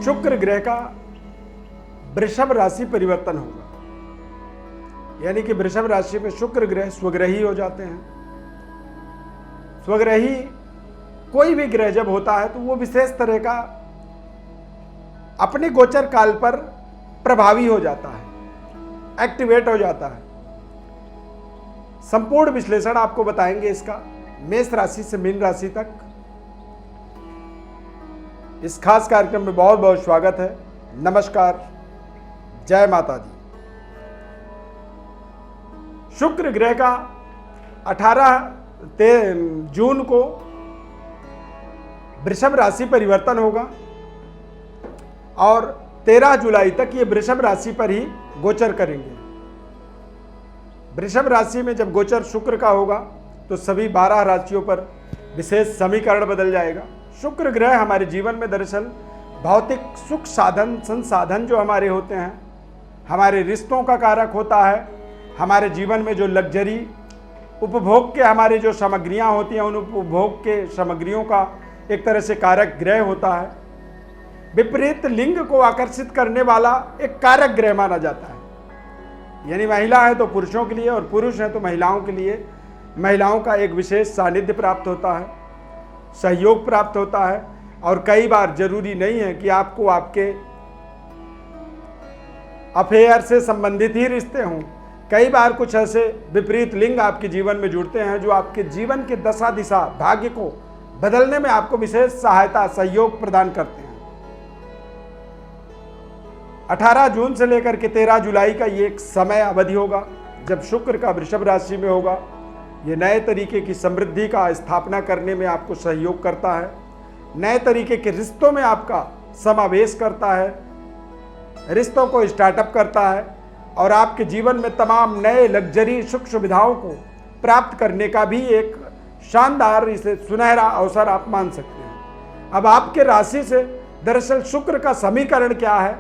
शुक्र ग्रह का वृषभ राशि परिवर्तन होगा, यानी कि वृषभ राशि में शुक्र ग्रह स्वग्रही हो जाते हैं। स्वग्रही कोई भी ग्रह जब होता है तो वो विशेष तरह का अपने गोचर काल पर प्रभावी हो जाता है, एक्टिवेट हो जाता है। संपूर्ण विश्लेषण आपको बताएंगे इसका, मेष राशि से मीन राशि तक। इस खास कार्यक्रम में बहुत बहुत स्वागत है। नमस्कार, जय माता दी। शुक्र ग्रह का 18 जून को वृषभ राशि परिवर्तन होगा और 13 जुलाई तक ये वृषभ राशि पर ही गोचर करेंगे। वृषभ राशि में जब गोचर शुक्र का होगा तो सभी 12 राशियों पर विशेष समीकरण बदल जाएगा। शुक्र ग्रह हमारे जीवन में दरअसल भौतिक सुख साधन संसाधन जो हमारे होते हैं, हमारे रिश्तों का कारक होता है। हमारे जीवन में जो लग्जरी उपभोग के हमारी जो सामग्रियां होती हैं, उन उपभोग के सामग्रियों का एक तरह से कारक ग्रह होता है। विपरीत लिंग को आकर्षित करने वाला एक कारक ग्रह माना जाता है, यानी महिला है तो पुरुषों के लिए और पुरुष है तो महिलाओं के लिए महिलाओं का एक विशेष सानिध्य प्राप्त होता है, सहयोग प्राप्त होता है। और कई बार जरूरी नहीं है कि आपको आपके अफेयर से संबंधित ही रिश्ते हों। कई बार कुछ ऐसे विपरीत लिंग आपके जीवन में जुड़ते हैं जो आपके जीवन के दशा दिशा भाग्य को बदलने में आपको विशेष सहायता सहयोग प्रदान करते हैं। 18 जून से लेकर के 13 जुलाई का ये एक समय अवधि होगा जब शुक्र का वृषभ राशि में होगा। ये नए तरीके की समृद्धि का स्थापना करने में आपको सहयोग करता है, नए तरीके के रिश्तों में आपका समावेश करता है, रिश्तों को स्टार्टअप करता है और आपके जीवन में तमाम नए लग्जरी सुख सुविधाओं को प्राप्त करने का भी एक शानदार, इसे सुनहरा अवसर आप मान सकते हैं। अब आपके राशि से दरअसल शुक्र का समीकरण क्या है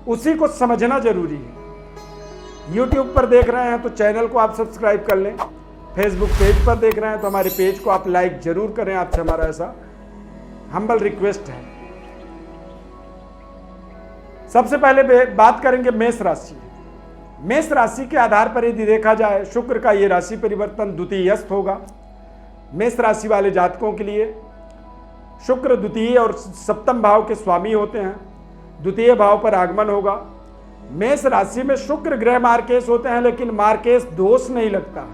उसी को समझना जरूरी है। YouTube पर देख रहे हैं तो चैनल को आप सब्सक्राइब कर लें, फेसबुक पेज पर देख रहे हैं तो हमारे पेज को आप लाइक जरूर करें। आपसे हमारा ऐसा हम्बल रिक्वेस्ट है। सबसे पहले बात करेंगे मेष राशि। मेष राशि के आधार पर यदि देखा जाए, शुक्र का ये राशि परिवर्तन द्वितीयस्थ होगा। मेष राशि वाले जातकों के लिए शुक्र द्वितीय और सप्तम भाव के स्वामी होते हैं। द्वितीय भाव पर आगमन होगा। मेष राशि में शुक्र ग्रह मार्केश होते हैं, लेकिन मार्केश दोष नहीं लगता,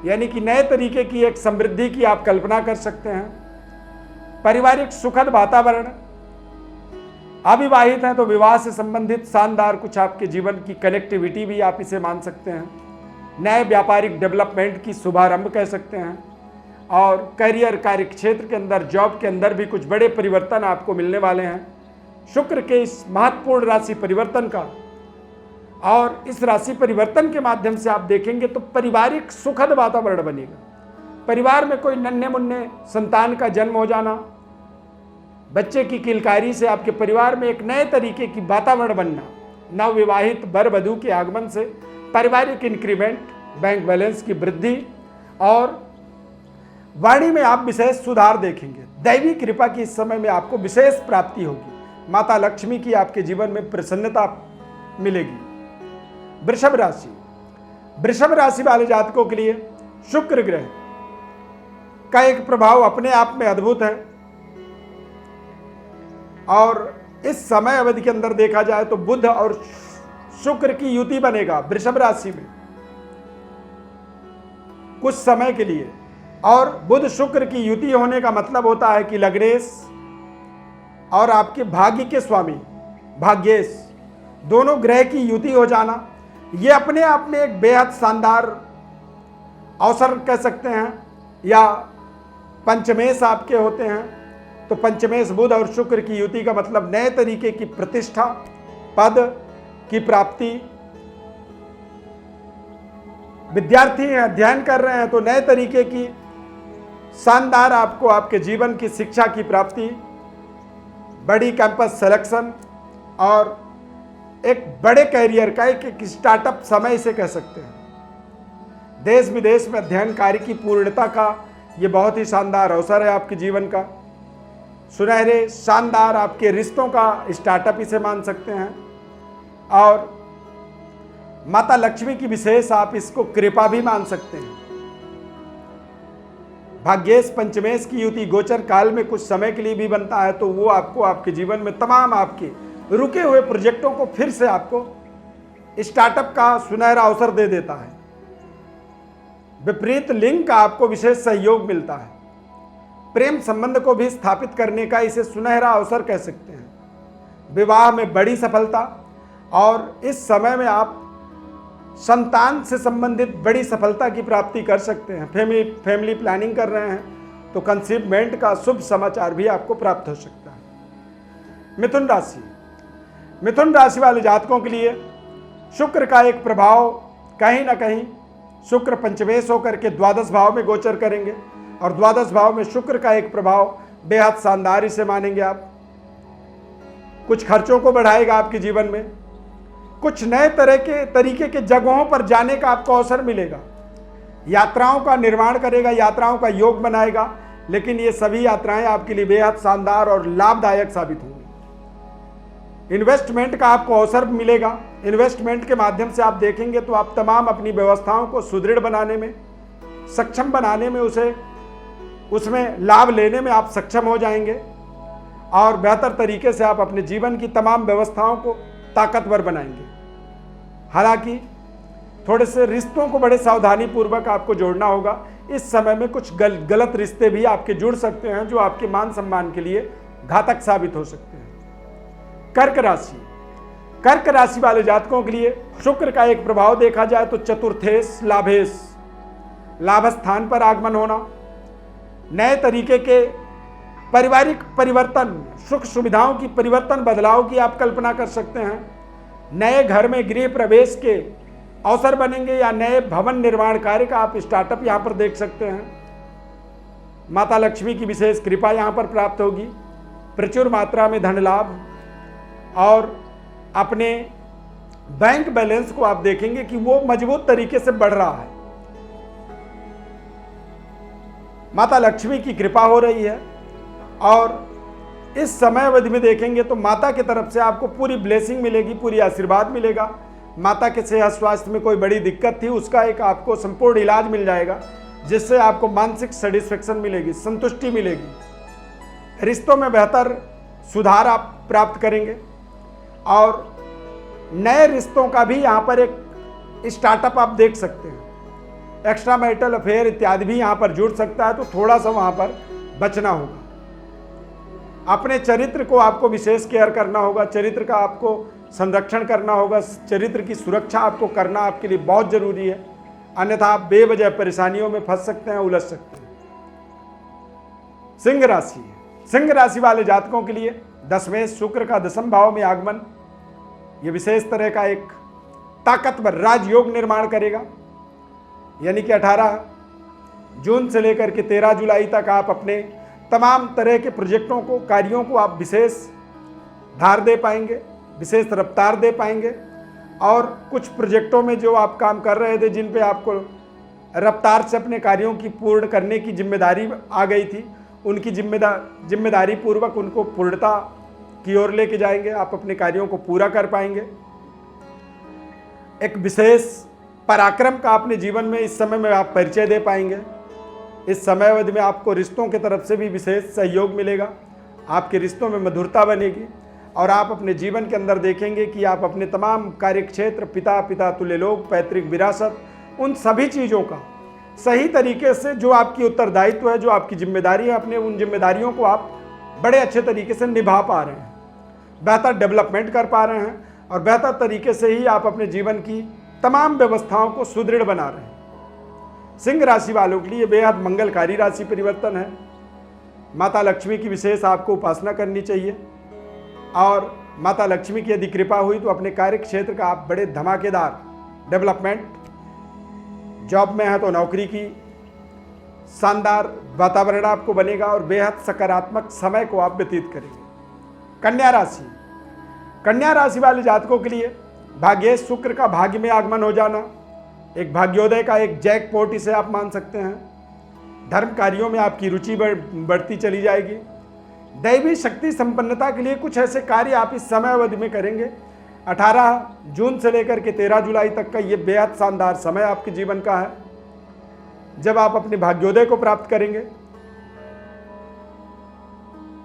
यानी कि नए तरीके की एक समृद्धि की आप कल्पना कर सकते हैं। पारिवारिक सुखद वातावरण, अविवाहित हैं तो विवाह से संबंधित शानदार कुछ आपके जीवन की कनेक्टिविटी भी आप इसे मान सकते हैं। नए व्यापारिक डेवलपमेंट की शुभारंभ कह सकते हैं और करियर कार्य क्षेत्र के अंदर, जॉब के अंदर भी कुछ बड़े परिवर्तन आपको मिलने वाले हैं शुक्र के इस महत्वपूर्ण राशि परिवर्तन का। और इस राशि परिवर्तन के माध्यम से आप देखेंगे तो पारिवारिक सुखद वातावरण बनेगा। परिवार में कोई नन्हे मुन्ने संतान का जन्म हो जाना, बच्चे की किलकारी से आपके परिवार में एक नए तरीके की वातावरण बनना, नवविवाहित वर वधू के आगमन से पारिवारिक इंक्रीमेंट, बैंक बैलेंस की वृद्धि और वाणी में आप विशेष सुधार देखेंगे। दैवी कृपा की इस समय में आपको विशेष प्राप्ति होगी। माता लक्ष्मी की आपके जीवन में प्रसन्नता मिलेगी। वृषभ राशि, वृषभ राशि वाले जातकों के लिए शुक्र ग्रह का एक प्रभाव अपने आप में अद्भुत है और इस समय अवधि के अंदर देखा जाए तो बुध और शुक्र की युति बनेगा वृषभ राशि में कुछ समय के लिए। और बुध शुक्र की युति होने का मतलब होता है कि लग्नेश और आपके भाग्य के स्वामी भाग्येश दोनों ग्रह की युति हो जाना, यह अपने आप में एक बेहद शानदार अवसर कह सकते हैं। या पंचमेश आपके होते हैं तो पंचमेश बुध और शुक्र की युति का मतलब नए तरीके की प्रतिष्ठा, पद की प्राप्ति। विद्यार्थी हैं, अध्ययन कर रहे हैं तो नए तरीके की शानदार आपको आपके जीवन की शिक्षा की प्राप्ति, बड़ी कैंपस सिलेक्शन और एक बड़े कैरियर का एक स्टार्टअप समय इसे कह सकते हैं। देश विदेश में अध्ययन कार्य की पूर्णता का ये बहुत ही शानदार अवसर है आपके जीवन का। सुनहरे शानदार आपके रिश्तों का स्टार्टअप इसे मान सकते हैं। और माता लक्ष्मी की विशेष आप इसको कृपा भी मान सकते हैं। भाग्येश पंचमेश की युति गोचर काल में कुछ समय के लिए भी बनता है तो वो आपको आपके जीवन में तमाम आपके रुके हुए प्रोजेक्टों को फिर से आपको स्टार्टअप का सुनहरा अवसर दे देता है। विपरीत लिंग का आपको विशेष सहयोग मिलता है। प्रेम संबंध को भी स्थापित करने का इसे सुनहरा अवसर कह सकते हैं। विवाह में बड़ी सफलता, और इस समय में आप संतान से संबंधित बड़ी सफलता की प्राप्ति कर सकते हैं। फैमिली प्लानिंग कर रहे हैं तो कंसीवमेंट का शुभ समाचार भी आपको प्राप्त हो सकता है। मिथुन राशि वाले जातकों के लिए शुक्र का एक प्रभाव कहीं ना कहीं, शुक्र पंचमेश होकर के द्वादश भाव में गोचर करेंगे और द्वादश भाव में शुक्र का एक प्रभाव बेहद शानदार इसे मानेंगे आप। कुछ खर्चों को बढ़ाएगा आपके जीवन में, कुछ नए तरीके के जगहों पर जाने का आपको अवसर मिलेगा, यात्राओं का निर्माण करेगा, यात्राओं का योग बनाएगा, लेकिन ये सभी यात्राएं आपके लिए बेहद शानदार और लाभदायक साबित होंगी। इन्वेस्टमेंट का आपको अवसर मिलेगा। इन्वेस्टमेंट के माध्यम से आप देखेंगे तो आप तमाम अपनी व्यवस्थाओं को सुदृढ़ बनाने में, सक्षम बनाने में, उसमें लाभ लेने में आप सक्षम हो जाएंगे और बेहतर तरीके से आप अपने जीवन की तमाम व्यवस्थाओं को ताकतवर बनाएंगे। हालांकि थोड़े से रिश्तों को बड़े सावधानी पूर्वक आपको जोड़ना होगा। इस समय में कुछ गलत रिश्ते भी आपके जुड़ सकते हैं जो आपके मान सम्मान के लिए घातक साबित हो सकते हैं। कर्क राशि वाले जातकों के लिए शुक्र का एक प्रभाव देखा जाए तो चतुर्थेश लाभेश, लाभ स्थान पर आगमन होना, नए तरीके के पारिवारिक परिवर्तन, सुख सुविधाओं की परिवर्तन, बदलाव की आप कल्पना कर सकते हैं। नए घर में गृह प्रवेश के अवसर बनेंगे या नए भवन निर्माण कार्य का आप स्टार्टअप यहां पर देख सकते हैं। माता लक्ष्मी की विशेष कृपा यहां पर प्राप्त होगी, प्रचुर मात्रा में धन लाभ, और अपने बैंक बैलेंस को आप देखेंगे कि वो मजबूत तरीके से बढ़ रहा है। माता लक्ष्मी की कृपा हो रही है और इस समय अवधि में देखेंगे तो माता की तरफ से आपको पूरी ब्लेसिंग मिलेगी, पूरी आशीर्वाद मिलेगा। माता के सेहत स्वास्थ्य में कोई बड़ी दिक्कत थी उसका एक आपको संपूर्ण इलाज मिल जाएगा, जिससे आपको मानसिक सेटिस्फेक्शन मिलेगी, संतुष्टि मिलेगी। रिश्तों में बेहतर सुधार आप प्राप्त करेंगे और नए रिश्तों का भी यहाँ पर एक स्टार्टअप आप देख सकते हैं। एक्स्ट्रा मैरिटल अफेयर इत्यादि भी यहाँ पर जुड़ सकता है, तो थोड़ा सा वहाँ पर बचना होगा। अपने चरित्र को आपको विशेष केयर करना होगा, चरित्र का आपको संरक्षण करना होगा, चरित्र की सुरक्षा आपको करना आपके लिए बहुत जरूरी है, अन्यथा आप बेवजह परेशानियों में फंस सकते हैं, उलझ सकते हैं। सिंह राशि वाले जातकों के लिए दसवें शुक्र का दशम भाव में आगमन ये विशेष तरह का एक ताकतवर राजयोग निर्माण करेगा। यानी कि 18 जून से लेकर के 13 जुलाई तक आप अपने तमाम तरह के प्रोजेक्टों को, कार्यों को आप विशेष धार दे पाएंगे, विशेष रफ्तार दे पाएंगे। और कुछ प्रोजेक्टों में जो आप काम कर रहे थे, जिन पे आपको रफ्तार से अपने कार्यों की पूर्ण करने की जिम्मेदारी आ गई थी, उनकी जिम्मेदारी पूर्वक उनको पूर्णता की ओर लेके जाएंगे, आप अपने कार्यों को पूरा कर पाएंगे। एक विशेष पराक्रम का अपने जीवन में इस समय में आप परिचय दे पाएंगे। इस समय अवधि में आपको रिश्तों की तरफ से भी विशेष सहयोग मिलेगा, आपके रिश्तों में मधुरता बनेगी और आप अपने जीवन के अंदर देखेंगे कि आप अपने तमाम कार्यक्षेत्र, पिता तुल्य लोग, पैतृक विरासत, उन सभी चीज़ों का सही तरीके से जो आपकी उत्तरदायित्व है, जो आपकी जिम्मेदारी है, अपने उन जिम्मेदारियों को आप बड़े अच्छे तरीके से निभा पा रहे हैं, बेहतर डेवलपमेंट कर पा रहे हैं और बेहतर तरीके से ही आप अपने जीवन की तमाम व्यवस्थाओं को सुदृढ़ बना रहे हैं। सिंह राशि वालों के लिए बेहद मंगलकारी राशि परिवर्तन है। माता लक्ष्मी की विशेष आपको उपासना करनी चाहिए और माता लक्ष्मी की यदि कृपा हुई तो अपने कार्य क्षेत्र का आप बड़े धमाकेदार डेवलपमेंट, जॉब में है तो नौकरी की शानदार वातावरण आपको बनेगा और बेहद सकारात्मक समय को आप व्यतीत करेंगे। कन्या राशि वाले जातकों के लिए भाग्येश शुक्र का भाग्य में आगमन हो जाना एक भाग्योदय का एक जैकपॉट इसे आप मान सकते हैं। धर्म कार्यों में आपकी रुचि बढ़ती चली जाएगी। दैवी शक्ति संपन्नता के लिए कुछ ऐसे कार्य आप इस समय अवधि में करेंगे। 18 जून से लेकर के 13 जुलाई तक का ये बेहद शानदार समय आपके जीवन का है, जब आप अपने भाग्योदय को प्राप्त करेंगे।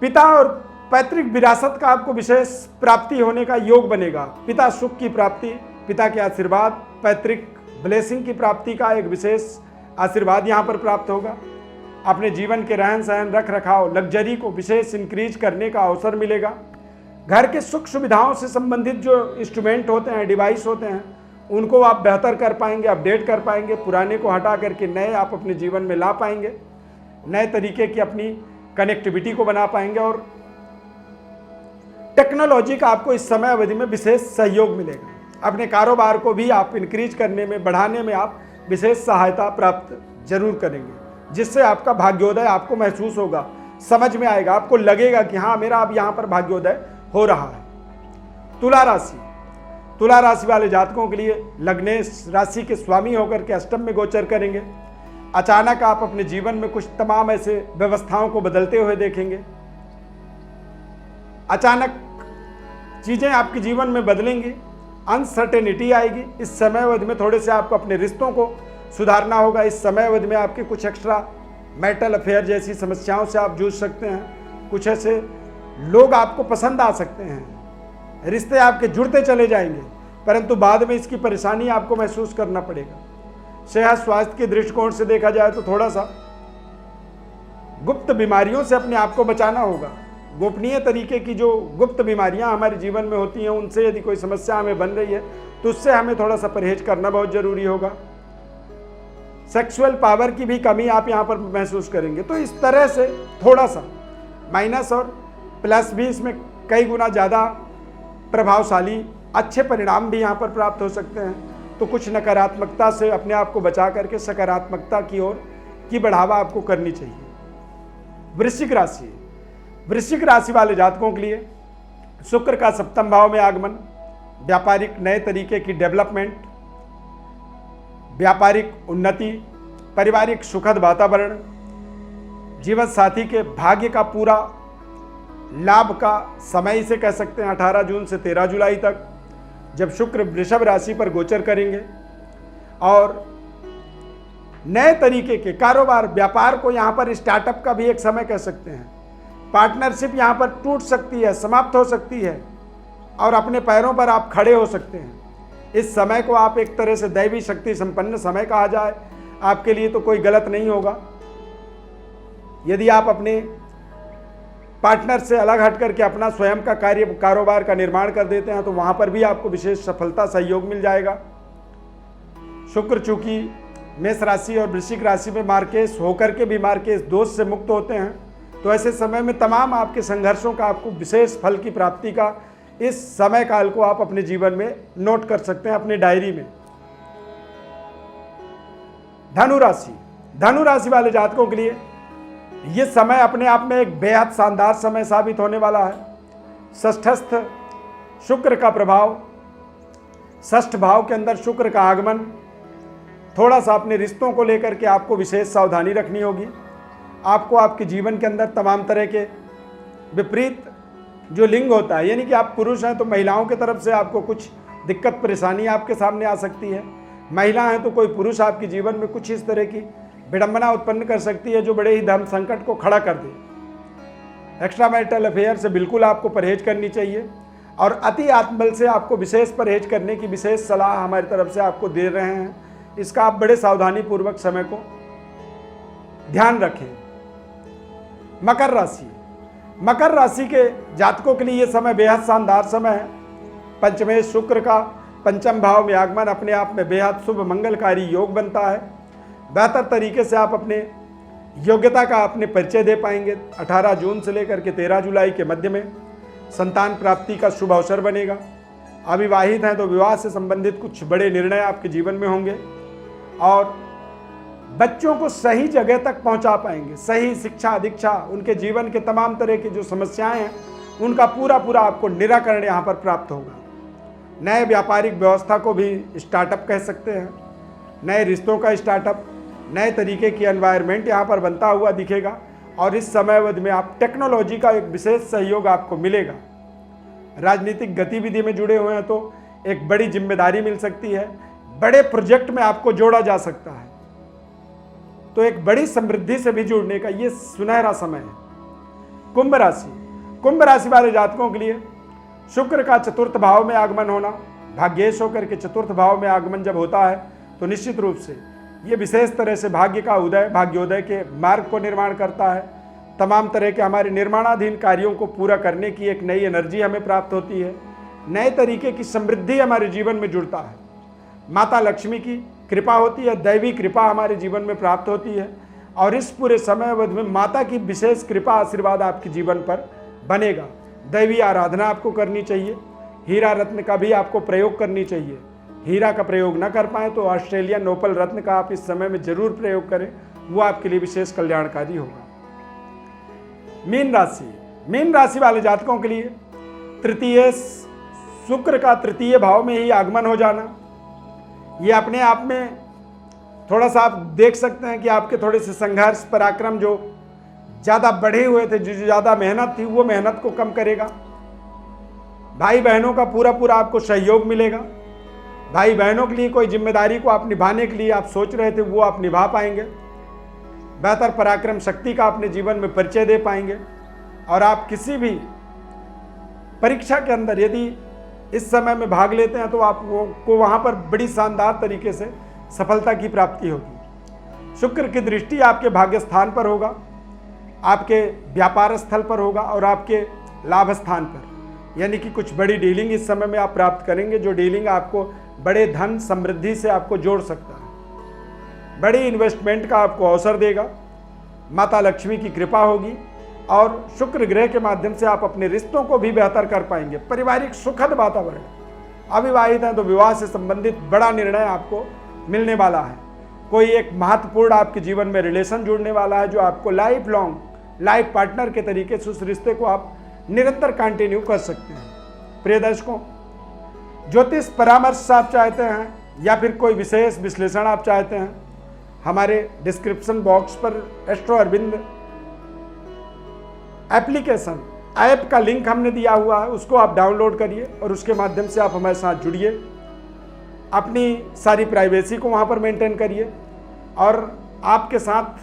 पिता और पैतृक विरासत का आपको विशेष प्राप्ति होने का योग बनेगा। पिता सुख की प्राप्ति, पिता के आशीर्वाद, पैतृक ब्लेसिंग की प्राप्ति का एक विशेष आशीर्वाद यहाँ पर प्राप्त होगा। अपने जीवन के रहन सहन, रख रखाव, लग्जरी को विशेष इंक्रीज करने का अवसर मिलेगा। घर के सुख सुविधाओं से संबंधित जो इंस्ट्रूमेंट होते हैं, डिवाइस होते हैं, उनको आप बेहतर कर पाएंगे, अपडेट कर पाएंगे। पुराने को हटा करके नए आप अपने जीवन में ला पाएंगे, नए तरीके की अपनी कनेक्टिविटी को बना पाएंगे और टेक्नोलॉजी का आपको इस समय अवधि में विशेष सहयोग मिलेगा। अपने कारोबार को भी आप इंक्रीज करने में, बढ़ाने में आप विशेष सहायता प्राप्त जरूर करेंगे, जिससे आपका भाग्योदय आपको महसूस होगा, समझ में आएगा, आपको लगेगा कि हाँ मेरा अब यहाँ पर भाग्योदय हो रहा है। तुला राशि, तुला राशि वाले जातकों के लिए लग्नेश राशि के स्वामी होकर के अष्टम में गोचर करेंगे। अचानक आप अपने जीवन में कुछ तमाम ऐसे व्यवस्थाओं को बदलते हुए देखेंगे। अचानक चीजें आपके जीवन में बदलेंगी, अनसर्टेनिटी आएगी। इस समय अवधि में थोड़े से आपको अपने रिश्तों को सुधारना होगा। इस समय अवधि में आपके कुछ एक्स्ट्रा मैरिटल अफेयर जैसी समस्याओं से आप जूझ सकते हैं। कुछ ऐसे लोग आपको पसंद आ सकते हैं, रिश्ते आपके जुड़ते चले जाएंगे, परंतु बाद में इसकी परेशानी आपको महसूस करना पड़ेगा। सेहत स्वास्थ्य के दृष्टिकोण से देखा जाए तो थोड़ा सा गुप्त बीमारियों से अपने आप को बचाना होगा। गोपनीय तरीके की जो गुप्त बीमारियां हमारे जीवन में होती हैं, उनसे यदि कोई समस्या हमें बन रही है तो उससे हमें थोड़ा सा परहेज करना बहुत जरूरी होगा। सेक्सुअल पावर की भी कमी आप यहाँ पर महसूस करेंगे। तो इस तरह से थोड़ा सा माइनस और प्लस भी इसमें कई गुना ज़्यादा प्रभावशाली अच्छे परिणाम भी यहाँ पर प्राप्त हो सकते हैं। तो कुछ नकारात्मकता से अपने आप को बचा करके सकारात्मकता की ओर की बढ़ावा आपको करनी चाहिए। वृश्चिक राशि, वृश्चिक राशि वाले जातकों के लिए शुक्र का सप्तम भाव में आगमन, व्यापारिक नए तरीके की डेवलपमेंट, व्यापारिक उन्नति, पारिवारिक सुखद वातावरण, जीवन साथी के भाग्य का पूरा लाभ का समय इसे कह सकते हैं। 18 जून से 13 जुलाई तक जब शुक्र वृषभ राशि पर गोचर करेंगे और नए तरीके के कारोबार, व्यापार को यहाँ पर स्टार्टअप का भी एक समय कह सकते हैं। पार्टनरशिप यहाँ पर टूट सकती है, समाप्त हो सकती है और अपने पैरों पर आप खड़े हो सकते हैं। इस समय को आप एक तरह से दैवी शक्ति संपन्न समय कहा जाए आपके लिए तो कोई गलत नहीं होगा। यदि आप अपने पार्टनर से अलग हट करके अपना स्वयं का कार्य, कारोबार का निर्माण कर देते हैं तो वहां पर भी आपको विशेष सफलता, सहयोग मिल जाएगा। शुक्र चूंकि मेष राशि और वृश्चिक राशि में मार्केश होकर के भी मार्केश दोष से मुक्त होते हैं, तो ऐसे समय में तमाम आपके संघर्षों का आपको विशेष फल की प्राप्ति का इस समय काल को आप अपने जीवन में नोट कर सकते हैं अपनी डायरी में। धनु राशि, धनु राशि वाले जातकों के लिए ये समय अपने आप में एक बेहद शानदार समय साबित होने वाला है। षष्ठस्थ शुक्र का प्रभाव, षष्ठ भाव के अंदर शुक्र का आगमन, थोड़ा सा अपने रिश्तों को लेकर के आपको विशेष सावधानी रखनी होगी। आपको आपके जीवन के अंदर तमाम तरह के विपरीत जो लिंग होता है, यानी कि आप पुरुष हैं तो महिलाओं की तरफ से आपको कुछ दिक्कत परेशानी आपके सामने आ सकती है। महिला हैं तो कोई पुरुष आपके जीवन में कुछ इस तरह की विडंबना उत्पन्न कर सकती है जो बड़े ही धर्म संकट को खड़ा कर दे। एक्स्ट्रा मैरिटल अफेयर से बिल्कुल आपको परहेज करनी चाहिए और अति आत्मबल से आपको विशेष परहेज करने की विशेष सलाह हमारी तरफ से आपको दे रहे हैं। इसका आप बड़े सावधानी पूर्वक समय को ध्यान रखें। मकर राशि, मकर राशि के जातकों के लिए यह समय बेहद शानदार समय है। पंचमेश शुक्र का पंचम भाव में आगमन अपने आप में बेहद शुभ मंगलकारी योग बनता है। बेहतर तरीके से आप अपने योग्यता का अपने परिचय दे पाएंगे। 18 जून से लेकर के 13 जुलाई के मध्य में संतान प्राप्ति का शुभ अवसर बनेगा। अविवाहित हैं तो विवाह से संबंधित कुछ बड़े निर्णय आपके जीवन में होंगे और बच्चों को सही जगह तक पहुंचा पाएंगे। सही शिक्षा दीक्षा, उनके जीवन के तमाम तरह की जो समस्याएं हैं उनका पूरा आपको निराकरण यहाँ पर प्राप्त होगा। नए व्यापारिक व्यवस्था को भी स्टार्टअप कह सकते हैं। नए रिश्तों का स्टार्टअप, नए तरीके की एनवायरनमेंट यहाँ पर बनता हुआ दिखेगा और इस समय अवधि में आप टेक्नोलॉजी का एक विशेष सहयोग आपको मिलेगा। राजनीतिक गतिविधि में जुड़े हुए हैं तो एक बड़ी जिम्मेदारी मिल सकती है, बड़े प्रोजेक्ट में आपको जोड़ा जा सकता है, तो एक बड़ी समृद्धि से भी जुड़ने का ये सुनहरा समय है। कुंभ राशि वाले जातकों के लिए शुक्र का चतुर्थ भाव में आगमन होना, भाग्येश होकर के चतुर्थ भाव में आगमन जब होता है तो निश्चित रूप से ये विशेष तरह से भाग्य का उदय, भाग्योदय के मार्ग को निर्माण करता है। तमाम तरह के हमारे निर्माणाधीन कार्यों को पूरा करने की एक नई एनर्जी हमें प्राप्त होती है, नए तरीके की समृद्धि हमारे जीवन में जुड़ता है। माता लक्ष्मी की कृपा होती है, दैवी कृपा हमारे जीवन में प्राप्त होती है और इस पूरे समय अवधि में माता की विशेष कृपा आशीर्वाद आपके जीवन पर बनेगा। दैवी आराधना आपको करनी चाहिए, हीरा रत्न का भी आपको प्रयोग करनी चाहिए। हीरा का प्रयोग न कर पाए तो ऑस्ट्रेलियन नोबल रत्न का आप इस समय में जरूर प्रयोग करें, वो आपके लिए विशेष कल्याणकारी होगा। मीन राशि वाले जातकों के लिए तृतीय शुक्र का तृतीय भाव में ही आगमन हो जाना, ये अपने आप में थोड़ा सा आप देख सकते हैं कि आपके थोड़े से संघर्ष पराक्रम जो ज़्यादा बढ़े हुए थे, जो ज़्यादा मेहनत थी, वो मेहनत को कम करेगा। भाई बहनों का पूरा आपको सहयोग मिलेगा। भाई बहनों के लिए कोई जिम्मेदारी को आप निभाने के लिए आप सोच रहे थे, वो आप निभा पाएंगे। बेहतर पराक्रम शक्ति का अपने जीवन में परिचय दे पाएंगे और आप किसी भी परीक्षा के अंदर यदि इस समय में भाग लेते हैं तो आपको वहाँ पर बड़ी शानदार तरीके से सफलता की प्राप्ति होगी। शुक्र की दृष्टि आपके भाग्य स्थान पर होगा, आपके व्यापार स्थल पर होगा और आपके लाभ स्थान पर, यानी कि कुछ बड़ी डीलिंग इस समय में आप प्राप्त करेंगे, जो डीलिंग आपको बड़े धन समृद्धि से आपको जोड़ सकता है। बड़ी इन्वेस्टमेंट का आपको अवसर देगा। माता लक्ष्मी की कृपा होगी और शुक्र ग्रह के माध्यम से आप अपने रिश्तों को भी बेहतर कर पाएंगे। पारिवारिक सुखद वातावरण, अविवाहित हैं तो विवाह से संबंधित बड़ा निर्णय आपको मिलने वाला है। कोई एक महत्वपूर्ण आपके जीवन में रिलेशन जुड़ने वाला है जो आपको लाइफ लॉन्ग लाइफ पार्टनर के तरीके से उस रिश्ते को आप निरंतर कंटिन्यू कर सकते हैं। प्रिय दर्शकों, ज्योतिष परामर्श आप चाहते हैं या फिर कोई विशेष विश्लेषण आप चाहते हैं, हमारे डिस्क्रिप्शन बॉक्स पर एस्ट्रो अरविंद एप्लीकेशन ऐप का लिंक हमने दिया हुआ है, उसको आप डाउनलोड करिए और उसके माध्यम से आप हमारे साथ जुड़िए। अपनी सारी प्राइवेसी को वहाँ पर मेंटेन करिए और आपके साथ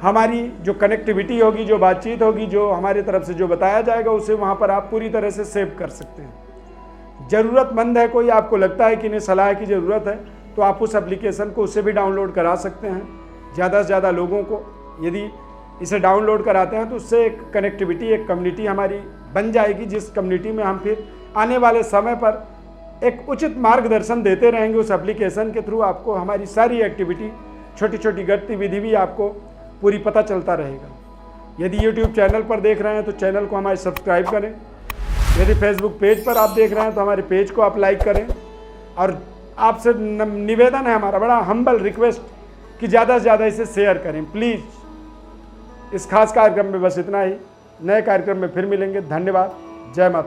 हमारी जो कनेक्टिविटी होगी, जो बातचीत होगी, जो हमारी तरफ से जो बताया जाएगा उसे वहाँ पर आप पूरी तरह से सेव कर सकते हैं। ज़रूरतमंद है कोई, आपको लगता है कि इन्हें सलाह की ज़रूरत है, तो आप उस एप्लीकेशन को उससे भी डाउनलोड करा सकते हैं। ज़्यादा से ज़्यादा लोगों को यदि इसे डाउनलोड कराते हैं तो उससे एक कनेक्टिविटी, एक कम्युनिटी हमारी बन जाएगी, जिस कम्युनिटी में हम फिर आने वाले समय पर एक उचित मार्गदर्शन देते रहेंगे। उस एप्लीकेशन के थ्रू आपको हमारी सारी एक्टिविटी, छोटी छोटी गतिविधि भी आपको पूरी पता चलता रहेगा। यदि YouTube चैनल पर देख रहे हैं तो चैनल को हमारे सब्सक्राइब करें। यदि Facebook पेज पर आप देख रहे हैं तो हमारे पेज को आप लाइक करें। और आपसे निवेदन है, हमारा बड़ा हम्बल रिक्वेस्ट कि ज़्यादा से ज़्यादा इसे शेयर करें प्लीज़। इस खास कार्यक्रम में बस इतना ही। नए कार्यक्रम में फिर मिलेंगे। धन्यवाद। जय माता।